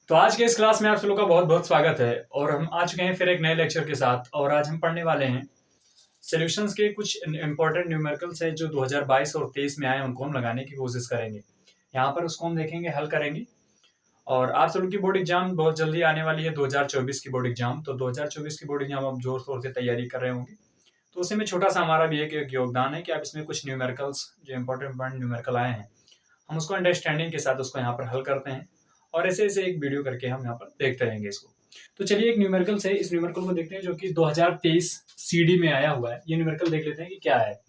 तो आज के इस क्लास में आप लोगों का बहुत बहुत स्वागत है और हम आ चुके हैं फिर एक नए लेक्चर के साथ। और आज हम पढ़ने वाले हैं सॉल्यूशंस के कुछ इंपॉर्टेंट न्यूमेरिकल्स है जो 2022 और 23 में आए, उनको हम लगाने की कोशिश करेंगे। यहाँ पर उसको हम देखेंगे, हल करेंगे। और आप सब लोग की बोर्ड एग्जाम बहुत जल्दी आने वाली है, 2024 की बोर्ड एग्जाम। तो 2024 की बोर्ड एग्जाम आप जोर शोर से तैयारी कर रहे होंगे, तो उसी में छोटा सा हमारा भी एक योगदान है कि आप इसमें कुछ न्यूमेरिकल्स जो इंपॉर्टेंट न्यूमेरिकल आए हैं, हम उसको अंडरस्टैंडिंग के साथ उसको यहाँ पर हल करते हैं। और ऐसे ऐसे एक वीडियो करके हम यहाँ पर देखते रहेंगे इसको। तो चलिए एक न्यूमेरिकल से इस न्यूमेरिकल को देखते हैं जो कि 2023 सीडी में आया हुआ है। ये न्यूमेरिकल देख लेते हैं कि क्या है।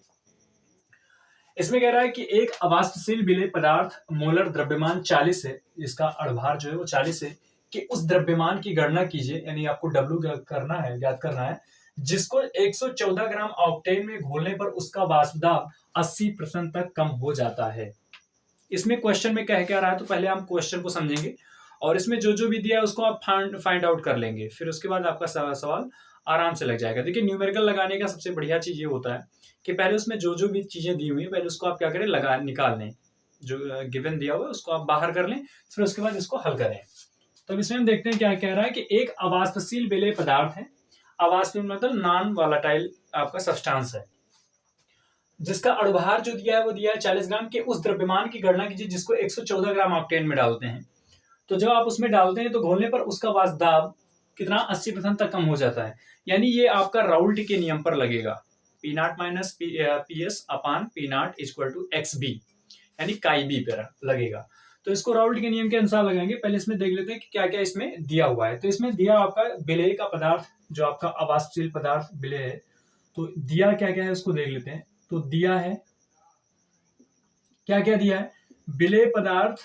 इसमें कह रहा है कि एक अवाष्पशील विलेय पदार्थ मोलर द्रव्यमान 40 है, इसका अणुभार जो है वो 40 है, कि उस द्रव्यमान की गणना कीजिए, यानी आपको W करना है, ज्ञात करना है, जिसको 114 ग्राम ऑक्टेन में घोलने पर उसका वाष्प दाब 80% तक कम हो जाता है। इसमें क्वेश्चन में कह क्या रहा है, तो पहले हम क्वेश्चन को समझेंगे और इसमें जो जो भी दिया है उसको आप फाइंड आउट कर लेंगे, फिर उसके बाद आपका सवाल आराम से लग जाएगा। देखिए न्यूमेरिकल लगाने का सबसे बढ़िया चीज ये होता है कि पहले उसमें जो जो भी चीजें दी हुई है पहले उसको आप क्या करें, निकाल लें। जो गिवन दिया हुआ है उसको आप बाहर कर लें, फिर उसके बाद इसको हल करें। तो इसमें हम देखते हैं क्या कह रहा है कि एक अवाष्पशील विलेय पदार्थ है, अवाष्पशील मतलब नॉन वॉलेटाइल आपका सब्सटेंस है, जिसका अणुभार जो दिया है वो दिया है 40 ग्राम के, उस द्रव्यमान की गणना कीजिए जिसको 114 ग्राम ऑक्टेन में डालते हैं। तो जब आप उसमें डालते हैं तो घोलने पर उसका वाष्प दाब कितना 80% तक कम हो जाता है। यानी ये आपका राउल्ट के नियम पर लगेगा, P not minus P S upon P not equal to X B, यानी काई बी पर लगेगा। तो इसको राउल्ट के नियम के अनुसार लगाएंगे। पहले इसमें देख लेते हैं कि क्या क्या इसमें दिया हुआ है। तो इसमें दिया आपका विलेय का पदार्थ, जो आपका अवाष्पशील पदार्थ विलेय है, तो दिया क्या क्या है उसको देख लेते हैं। तो दिया है, क्या क्या दिया है, विलेय पदार्थ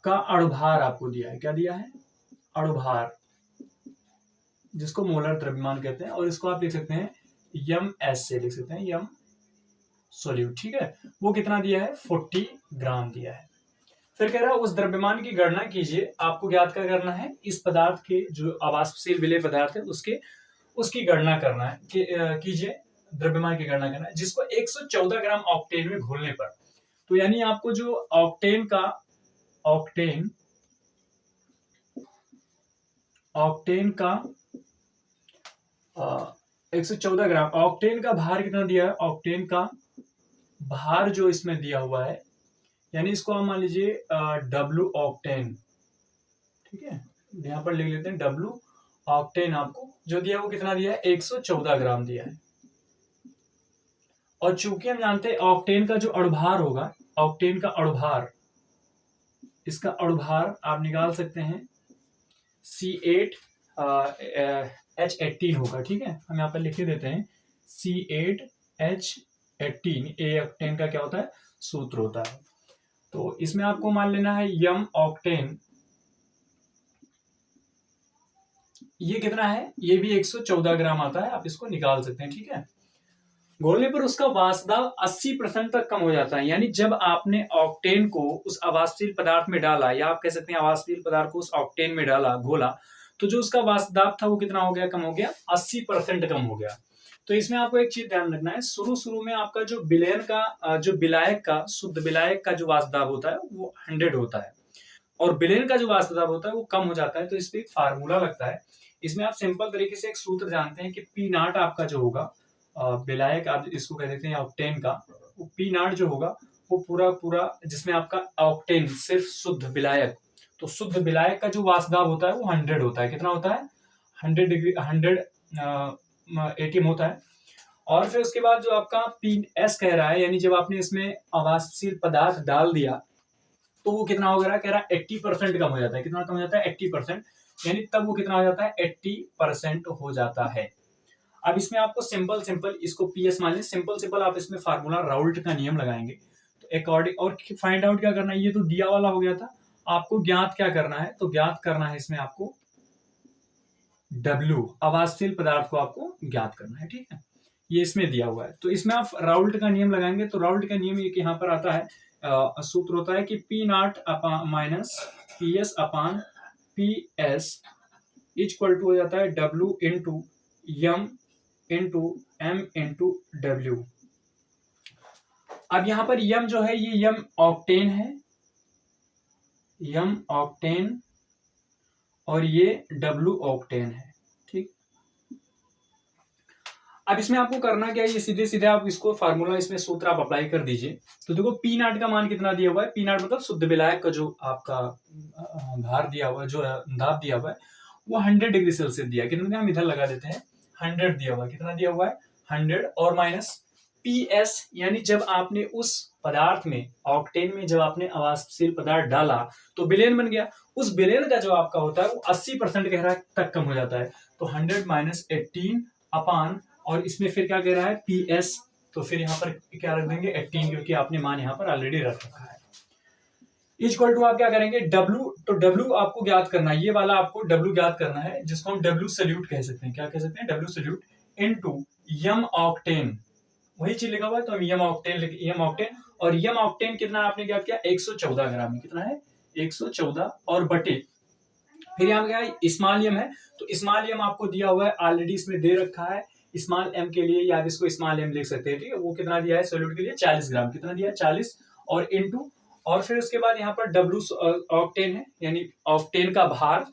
का अणुभार आपको दिया है। क्या दिया है, अणुभार, जिसको मोलर द्रव्यमान कहते हैं, और इसको आप लिख सकते हैं यम एस से लिख सकते हैं, यम सोल्यूट। ठीक है, वो कितना दिया है, 40 ग्राम दिया है। फिर कह रहा है उस द्रव्यमान की गणना कीजिए, आपको ज्ञात क्या करना है, इस पदार्थ के जो अवाष्पशील विलेय पदार्थ है उसकी गणना करना है, कीजिए, द्रव्यमान की गणना करना है जिसको 114 ग्राम ऑक्टेन में घोलने पर। तो यानी आपको जो ऑक्टेन 114 ग्राम ऑक्टेन का भार कितना दिया है, ऑक्टेन का भार जो इसमें दिया हुआ है, यानी इसको हम मान लीजिए डब्ल्यू ऑक्टेन। ठीक है, यहां पर लिख लेते हैं डब्ल्यू ऑक्टेन। आपको जो दिया है वो कितना दिया है, 114 ग्राम दिया है। और चूंकि हम जानते हैं ऑक्टेन का जो अणुभार होगा, ऑक्टेन का अणुभार, इसका अणुभार आप निकाल सकते हैं C8H18 होगा। ठीक है, हम यहाँ पर लिख देते हैं C8H18, ए ऑक्टेन का क्या होता है, सूत्र होता है। तो इसमें आपको मान लेना है यम ऑक्टेन, ये कितना है, ये भी 114 ग्राम आता है, आप इसको निकाल सकते हैं। ठीक है, घोलने पर उसका वाष्प दाब 80% तक कम हो जाता है। यानी जब आपने ऑक्टेन को उस अवाष्पशील पदार्थ में डाला, या आप कह सकते हैं अवाष्पशील पदार्थ को उस ऑक्टेन में डाला, घोला, तो जो उसका वाष्प दाब था वो कितना हो गया, कम हो गया, 80% कम हो गया। तो इसमें आपको एक चीज ध्यान रखना है, शुरू में आपका जो विलयन का जो विलायक का, शुद्ध विलायक का जो वाष्प दाब होता है वो 100 होता है, और विलयन का जो वाष्प दाब होता है वो कम हो जाता है। तो इस पे एक फार्मूला लगता है। इसमें आप सिंपल तरीके से एक सूत्र जानते हैं कि पी नॉट आपका जो होगा, विलायक आप इसको कह देते हैं ऑक्टेन का, वो पी नॉट जो होगा वो पूरा पूरा, जिसमें आपका ऑक्टेन सिर्फ शुद्ध विलायक, तो शुद्ध विलायक का जो वाष्प दाब होता है वो 100 होता है। कितना होता है, 100 डिग्री, 100 एटीएम होता है। और फिर उसके बाद जो आपका पी एस कह रहा है, यानी जब आपने इसमें अवाष्पशील पदार्थ डाल दिया तो वो कितना हो गया, कह रहा है 80% कम हो जाता है। कितना कम हो जाता है, 80%, यानी तब वो कितना हो जाता है, 80% हो जाता है। अब इसमें आपको सिंपल इसको पीएस मान लें, सिंपल आप इसमें फार्मूला राउल्ट का नियम लगाएंगे। तो अकॉर्डिंग, और फाइंड आउट क्या करना है, ये तो दिया वाला हो गया था, आपको ज्ञात क्या करना है, तो ज्ञात करना है इसमें आपको W, अवाष्पशील पदार्थ को आपको ज्ञात करना है। ठीक है, ये इसमें दिया हुआ है। तो इसमें आप राउल्ट का नियम लगाएंगे। तो राउल्ट का नियम एक यहाँ पर आता है, सूत्र होता है कि P not minus P S upon P S equal to हो जाता है W into M into M into W. अब यहाँ पर यम जो है ये यम ऑक्टेन है, यम ऑक्टेन, और ये डब्लू ऑक्टेन है। ठीक, अब इसमें आपको करना क्या है, ये सीधे सीधे आप इसको फार्मूला, इसमें सूत्र आप अप्लाई कर दीजिए। तो देखो पी नॉट का मान कितना दिया हुआ है, पी नॉट मतलब शुद्ध विलायक का जो आपका भार दिया हुआ है, जो दाब दिया हुआ है वो 100 डिग्री सेल्सियस दिया है। कितना हम इधर लगा देते हैं, 100 दिया हुआ है। कितना दिया हुआ है, 100, और माइनस PS, यानी जब आपने उस पदार्थ में, ऑक्टेन में जब आपने अवाष्पशील पदार्थ डाला तो विलेन बन गया। उस विलेन का जो आपका होता है वो 80% गहरा तक कम हो जाता है। तो 100 माइनस 18 अपान, और इसमें फिर क्या कह रहा है, PS, तो फिर यहाँ पर क्या रख देंगे 18, क्योंकि आपने मान यहाँ पर ऑलरेडी रख रखा है। इक्वल टू आप क्या करेंगे, W, तो W आपको ज्ञात करना है, ये वाला आपको W ज्ञात करना है, जिसको हम W सल्यूट कह सकते हैं। क्या कह सकते हैं, W सल्यूट इनटू यम ऑक्टेन, वही चीज लिखा हुआ है तो हम यम ऑक्टेन, और यम ऑक्टेन कितना आपने ज्ञात किया, 114 ग्राम। कितना है, 114, और बटे फिर यहाँ क्या है, स्मॉल यम है, तो स्मॉल यम आपको दिया हुआ है ऑलरेडी, इसमें दे रखा है। स्मॉल एम के लिए या आप इसको स्मॉल एम लिख सकते हैं। ठीक है, वो कितना दिया है सॉल्यूट के लिए, 40 ग्राम। कितना दिया है, 40, और इनटू, और फिर उसके बाद यहाँ पर डब्ल्यू ऑक्टेन है, यानी ऑक्टेन का भार।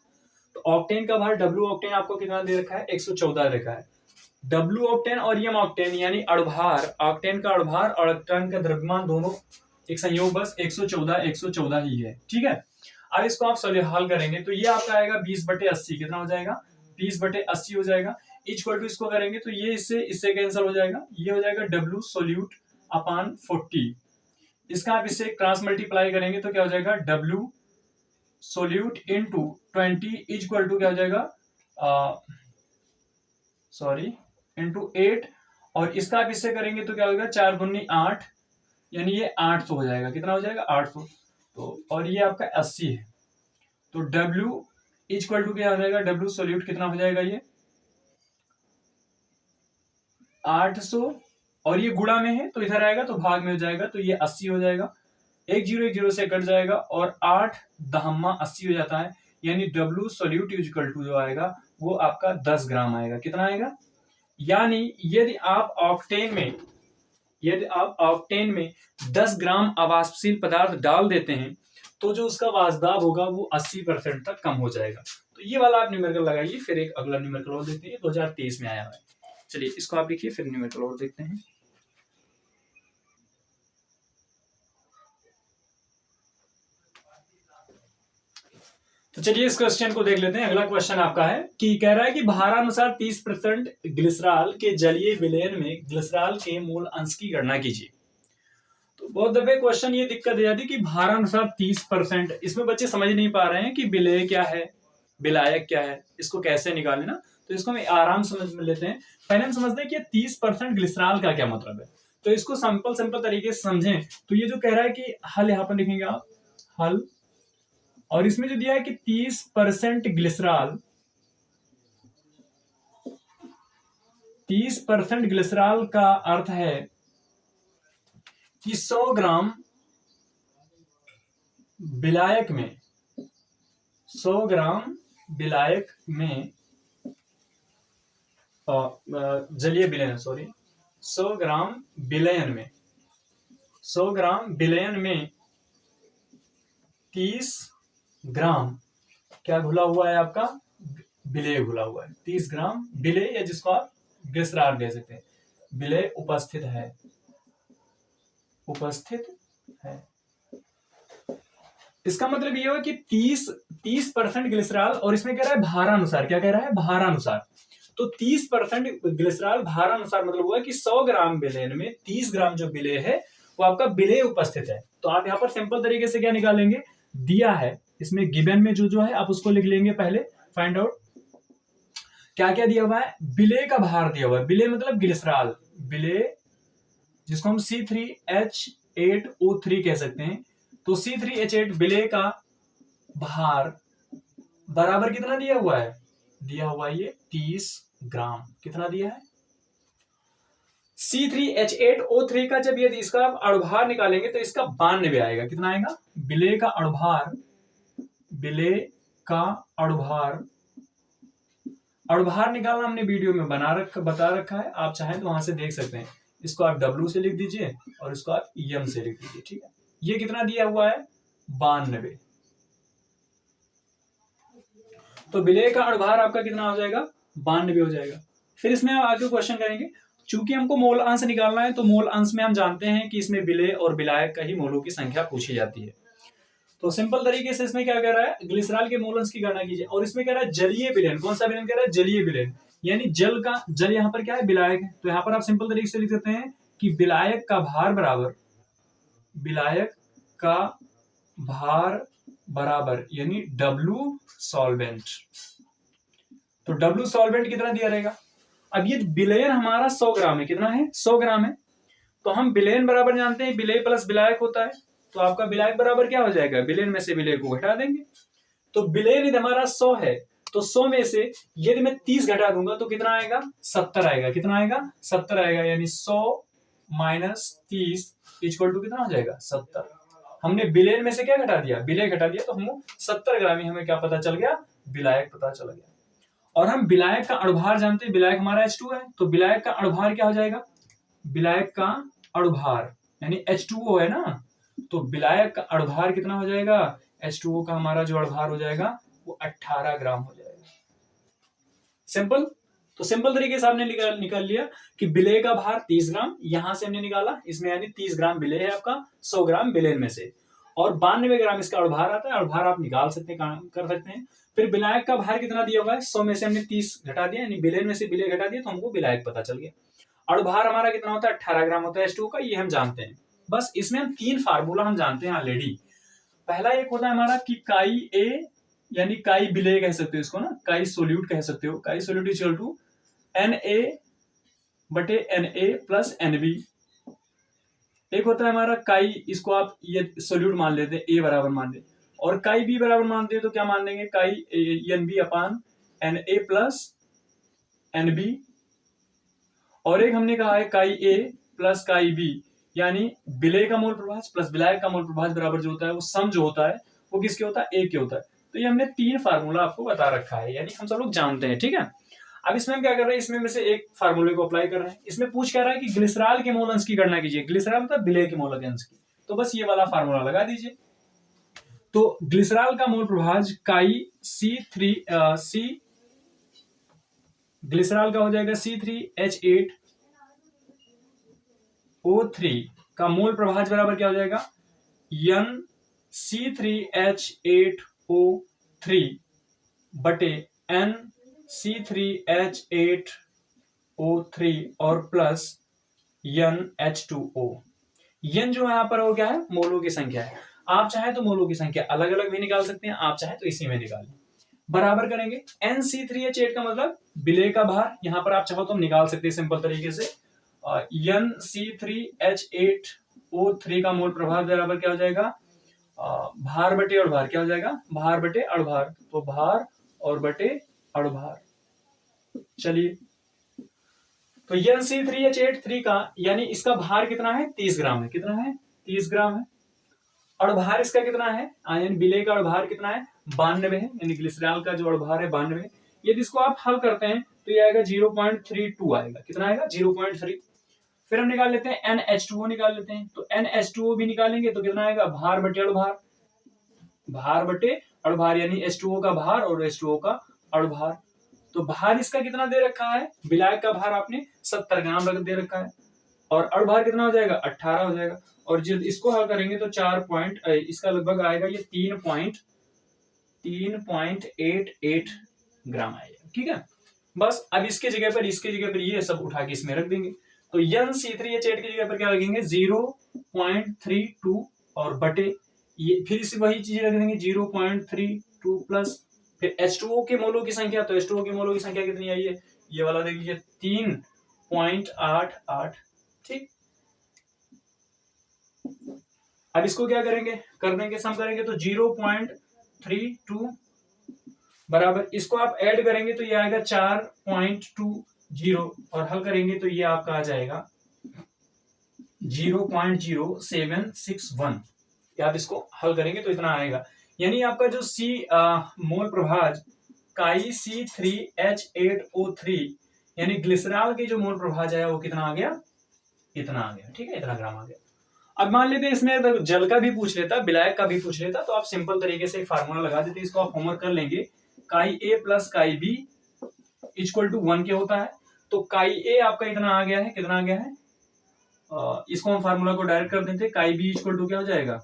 तो ऑक्टेन का भार डब्ल्यू ऑक्टेन आपको कितना दे रखा है, 114 रखा है। डब्ल्यू ऑक्टेन और यम ऑक्टेन यानी अणुभार, ऑक्टेन का अणुभार और ऑक्टेन का द्रव्यमान दोनों एक संयोग, बस 114 ही है। ठीक है, अब इसको आप हल करेंगे तो ये आपका आएगा 20/80। कितना हो जाएगा, 20/80 हो जाएगा। इक्वल टू इसको करेंगे तो ये इससे कैंसिल हो जाएगा, ये हो जाएगा W सोल्यूट अपान 40। इसका आप इससे क्रॉस मल्टीप्लाई करेंगे तो क्या हो जाएगा, W solute into 20 equal to क्या हो जाएगा, सॉरी, इनटू 8, और इसका आप इससे करेंगे तो क्या होगा, 4 दूनी 8, यानी ये 800 हो जाएगा। कितना हो जाएगा, 800। तो और ये आपका 80 है, तो W इक्वल टू क्या हो जाएगा, W सोल्यूट कितना हो जाएगा, ये 800, और ये गुणा में है तो इधर आएगा तो भाग में हो जाएगा, तो ये 80 हो जाएगा। 1 0 1 0 से कट जाएगा, और 8 दहम्मा 80 हो जाता है, यानी W सोल्यूट इक्वल टू जो आएगा वो आपका 10 ग्राम आएगा। कितना आएगा, यानी यदि आप ऑक्टेन में 10 ग्राम अवाष्पशील पदार्थ डाल देते हैं तो जो उसका वाष्पदाब होगा वो 80% तक कम हो जाएगा। तो ये वाला आप न्यूमेरिकल लगाइए। फिर एक अगला न्यूमेरिकल और देखते हैं, 2023 में आया है। चलिए इसको आप लिखिए, फिर न्यूमेरिकल और देखते हैं। तो चलिए इस क्वेश्चन को देख लेते हैं। अगला क्वेश्चन आपका है कि कह रहा है कि भारानुसार 30% ग्लिसरॉल के जलीय विलयन में ग्लिसरॉल के मूल अंश की गणना कीजिए। तो बहुत दफे क्वेश्चन ये दिक्कत दे जाती है कि भारानुसार 30%, इसमें बच्चे समझ नहीं पा रहे हैं कि विलेय क्या है, विलायक क्या है, इसको कैसे निकालें ना। तो इसको हम आराम समझ लेते हैं। पहले हम समझते हैं कि 30% ग्लिसरॉल का क्या मतलब है। तो इसको सिंपल तरीके से समझें तो ये जो कह रहा है कि हल, यहाँ पर लिखेंगे आप हल, और इसमें जो दिया है कि 30% ग्लिसरॉल, 30% ग्लिसरॉल का अर्थ है कि 100 ग्राम विलायक में, 100 ग्राम विलायक में जलीय विलयन, सॉरी 100 ग्राम विलयन में, 100 ग्राम विलयन में 30 ग्राम क्या घुला हुआ है, आपका विलेय घुला हुआ है। 30 ग्राम विलेय, या जिसको आप ग्लिसरॉल कह सकते हैं, विलेय उपस्थित है, उपस्थित है। इसका मतलब ये हुआ कि 30% ग्लिसरॉल, और इसमें कह रहा है भारानुसार, क्या कह रहा है, भारानुसार। तो 30% ग्लिसरॉल भारानुसार मतलब हुआ कि 100 ग्राम विलेय में 30 ग्राम जो विलेय है वो आपका विलेय उपस्थित है। तो आप यहाँ पर सिंपल तरीके से क्या निकालेंगे, दिया है इसमें गिवन में जो है आप उसको लिख लेंगे। पहले फाइंड आउट क्या क्या दिया हुआ है, विलेय का भार दिया हुआ है, विलेय मतलब ग्लिसरॉल, विलेय जिसको हम C3H8O3 कह सकते हैं। तो C3H8 विलेय का भार बराबर कितना दिया हुआ है, दिया हुआ है ये 30 ग्राम। कितना दिया है, C3H8O3 का जब यदि इसका आप अणुभार निकालेंगे तो इसका 92 आएगा। कितना आएगा, विलेय का अणुभार, विलेय का अणुभार, अणुभार निकालना हमने वीडियो में बता रखा है, आप चाहें तो वहां से देख सकते हैं। इसको आप W से लिख दीजिए और इसको आप M से लिख दीजिए, ठीक है। ये कितना दिया हुआ है 92। तो विलेय का अणुभार आपका कितना हो जाएगा 92 हो जाएगा। फिर इसमें हम आगे क्वेश्चन करेंगे, चूंकि हमको मोल अंश निकालना है तो मोल अंश में हम जानते हैं कि इसमें विलेय और विलायक का ही मोलों की संख्या पूछी जाती है। तो सिंपल तरीके से इसमें क्या कह रहा है, ग्लिसरॉल के मोल अंश की गणना कीजिए। और इसमें कह रहा है जलीय विलयन, कौन सा विलयन कह रहा है, जलीय विलयन, यानी जल का, जल यहाँ पर क्या है विलायक है, तो यहाँ पर आप सिंपल तरीके से लिख सकते हैं कि विलायक का भार बराबर, विलायक का भार बराबर यानी W सॉल्वेंट। तो W सॉल्वेंट कितना दिया रहेगा। अब ये विलयन हमारा 100 ग्राम है, कितना है 100 ग्राम है, तो हम विलयन बराबर जानते हैं विलेय प्लस विलायक होता है, तो आपका विलायक बराबर क्या हो जाएगा, विलयन में से विलेय को घटा देंगे। तो विलयन यदि हमारा 100 है तो 100 में से यदि मैं 30 घटा दूंगा तो कितना आएगा 70 आएगा, कितना आएगा 70 आएगा, यानी 100 माइनस 30 इक्वल टू कितना हो जाएगा 70। हमने विलयन में से क्या घटा दिया, विलेय घटा दिया, तो हम 70 ग्राम ही हमें क्या पता चल गया, विलायक पता चल गया। और हम विलायक का अणुभार जानते हैं, विलायक हमारा H2 है, तो विलायक का अणुभार क्या हो जाएगा, विलायक का अणुभार यानी H2O है ना, तो विलायक का अणुभार कितना हो जाएगा, H2O का हमारा जो अणुभार हो जाएगा वो 18 ग्राम हो जाएगा। सिंपल। तो सिंपल तरीके से आपने निकाल लिया कि विलेय का भार 30 ग्राम, यहां से हमने निकाला, इसमें यानी 30 ग्राम विलेय है आपका, 100 ग्राम विलयन में से, और 92 ग्राम इसका अणुभार आता है, अणुभार आप निकाल सकते हैं, कर सकते हैं। फिर विलायक का भार कितना दिया हुआ है, 100 में से हमने 30 घटा दिया, यानी विलयन में से विलेय घटा दिया, तो हमको विलायक पता चल गया। अणुभार हमारा कितना होता है 18 ग्राम होता है H2O का, ये हम जानते हैं। बस इसमें हम 3 फार्मूला हम जानते हैं ऑलरेडी। पहला एक होता है हमारा कि काई ए यानी काई विलेय कह सकते हो इसको ना, काई सोल्यूट कह सकते हो, chi solute equal to Na/Na plus Nb। एक होता है हमारा काई, इसको आप ये सोल्यूट मान लेते हैं, ए बराबर मान लेते, और काई बी बराबर मानते हैं तो क्या मान लेंगे, काई Nb अपान Na प्लस Nb। और एक हमने कहा है काई ए प्लस काई बी, यानी विलेय का मोल प्रभाज प्लस विलायक का मोल प्रभाज बराबर जो होता है वो सम जो होता है वो किसके होता है, ए के होता है। तो ये हमने 3 फार्मूला आपको बता रखा है, यानी हम सब लोग जानते हैं, ठीक है। अब इसमें हम क्या कर रहे हैं, इसमें में से एक फार्मूले को अप्लाई कर रहे हैं। इसमें पूछ क्या रहा है कि ग्लिसरॉल के मोल अंश की गणना कीजिए, ग्लिसरॉल मतलब विलेय के मोल अंश की, तो बस ये वाला फार्मूला लगा दीजिए। तो ग्लिसरॉल का मोल प्रभाज काई C3 ग्लिसरॉल का हो जाएगा C3H8O3 का मोल प्रभाज बराबर क्या हो जाएगा, NC3H8O3 बटे NC3H8O3 और प्लस NH2O। N जो यहाँ पर हो गया है मोलों की संख्या है, आप चाहे तो मोलों की संख्या अलग अलग भी निकाल सकते हैं, आप चाहे तो इसी में निकालें। बराबर करेंगे NC3H8 का मतलब विलेय का भार, यहाँ पर आप चाहो तो हम निकाल सकते हैं सिंपल तरीके से, NC3H8O3 का मोल प्रभाव बराबर क्या हो जाएगा, भार बटे अणुभार, क्या हो जाएगा भार बटे अणुभार, तो भार और बटे अणुभार। चलिए, तो NC3H8 का यानी इसका भार कितना है 30 ग्राम है, कितना है 30 ग्राम है। अणुभार इसका कितना है, यानी विलेय का अणुभार कितना है 92 है, यानी ग्लिसरॉल का जो अणुभार है 92 है। यदि इसको आप हल करते हैं तो ये आएगा 0.32 आएगा, कितना आएगा 0.3। फिर हम निकाल लेते हैं NH2O निकाल लेते हैं, तो NH2O भी निकालेंगे तो कितना आएगा भार बटे अणुभार, भार बटे अणुभार यानी H2O का भार और H2O का अणुभार। तो भार इसका कितना दे रखा है, विलायक का भार आपने 70 ग्राम रख दे रखा है, और अणुभार कितना हो जाएगा 18 हो जाएगा, और जब इसको हल करेंगे तो 4 पॉइंट इसका लगभग आएगा ये 3.88 ग्राम आएगा, ठीक है। बस अब इसके जगह पर ये सब उठा के इसमें रख देंगे, तो NC3H8 की जगह पर क्या रखेंगे 0.32 और बटे ये फिर इसे वही चीज रख देंगे 0.32 प्लस फिर H2O के मोलों की संख्या, तो H2O के मोलों की संख्या कितनी आई है, ये वाला देख लीजिए 3.88, ठीक। अब इसको क्या करेंगे, कर देंगे सम करेंगे तो 0.32 बराबर, इसको आप ऐड करेंगे तो ये आएगा 4.20 और हल करेंगे तो ये आपका आ जाएगा 0.0761। आप इसको हल करेंगे तो इतना आएगा, यानी आपका जो मोल प्रभाज काई C3H8O3 यानी ग्लिसरॉल के जो मोल प्रभाज आया वो कितना आ गया इतना आ गया, ठीक है, इतना ग्राम आ गया। अब मान लेते हैं इसमें अगर जल का भी पूछ लेता, विलायक का भी पूछ लेता, तो आप सिंपल तरीके से एक फार्मूला लगा देते, इसको आप होमवर्क कर लेंगे। Chi A plus chi B equal to 1 के होता है। तो काई ए आपका इतना आ गया है, कितना आ गया है, इसको हम फार्मूला को डायरेक्ट कर देते, काई बी इक्वल टू क्या हो जाएगा,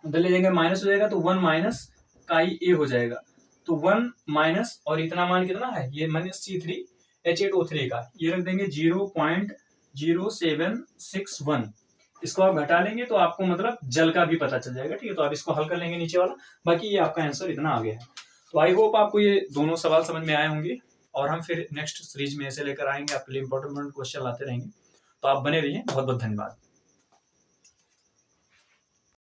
उधर ले जाएंगे माइनस हो जाएगा, तो 1 माइनस काई ए हो जाएगा। तो 1 माइनस और इतना मान कितना है, ये -C3H8O3 का, ये रख देंगे 0.0761। इसको आप घटा लेंगे तो आपको मतलब जल का भी पता चल जाएगा, ठीक है। तो आप इसको हल कर लेंगे नीचे वाला, बाकी ये आपका आंसर इतना आ गया है। तो आई होप आपको ये दोनों सवाल समझ में आए होंगे, और हम फिर नेक्स्ट सीरीज में ऐसे लेकर आएंगे, आपके लिए इंपॉर्टेंट क्वेश्चन लाते रहेंगे। तो आप बने रहिए, बहुत बहुत धन्यवाद।